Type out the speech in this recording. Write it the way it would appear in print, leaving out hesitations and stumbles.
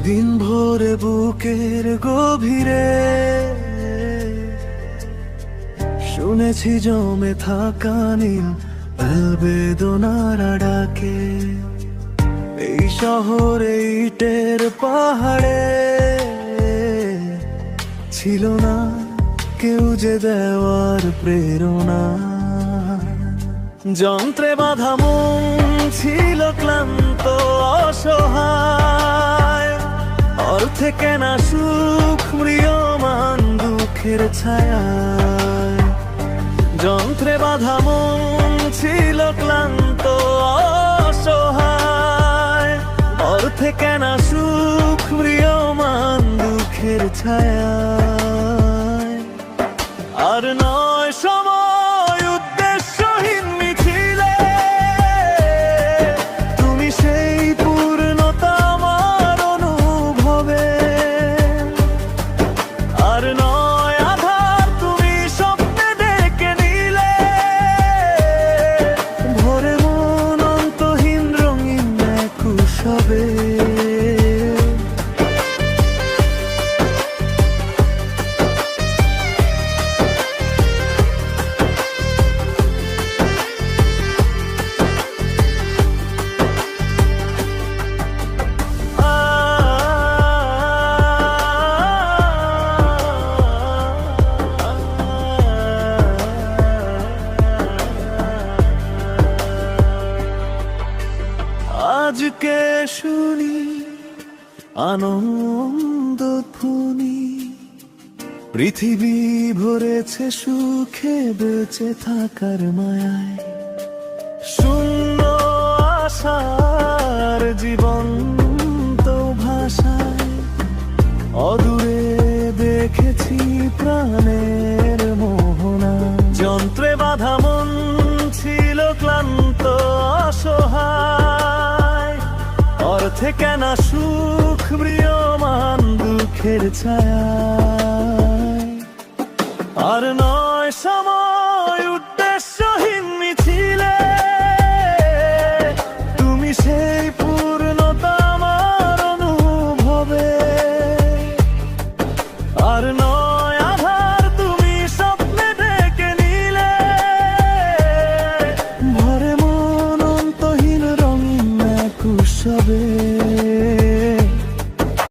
সেদিন ভোরে বুকের গভীরে শুনেছি জমে থাকা নীল বেদনার ডাকে। এই শহরে ইটের পাহাড়ে ছিল না কেউ যে দেওয়ার প্রেরণা। যন্ত্রে বাঁধা মন ছিল ক্লান্ত অসহায়, অর্থে কেনা সুখ ম্রিয়মান দুঃখের ছায়ায়। যন্ত্রে বাঁধা মন ছিল ক্লান্ত অসহায়, অর্থে কেনা সুখ ম্রিয়মান দুঃখের ছায়ায়। আর নয় সময় উদ্দেশ্যহীন মিছিলে, তুমি সেই পূর্ণতা আমার অনুভবে। আর নয় আধার তুমি স্বপ্নে ডেকে নিলে, ভোরে মন অন্তহীন রঙিন এক উৎসবে। আজকে শুনি আনন্দ ধ্বনি, পৃথিবী ভরেছে সুখে বেঁচে থাকার মায়ায়। শূন্য আশার জীবন্ত ভাষায় অদূরে দেখেছি প্রাণের মোহনা। যন্ত্রে বাঁধা মন ছিল ক্লান্ত অসহায়, অর্থে কেনা সুখ ম্রিয়মান দুঃখের ছায়ায়। আর নয় সময় উদ্দেশ্যহীন মিছিলে, তুমি সেই পূর্ণতা আমার অনুভবে। আর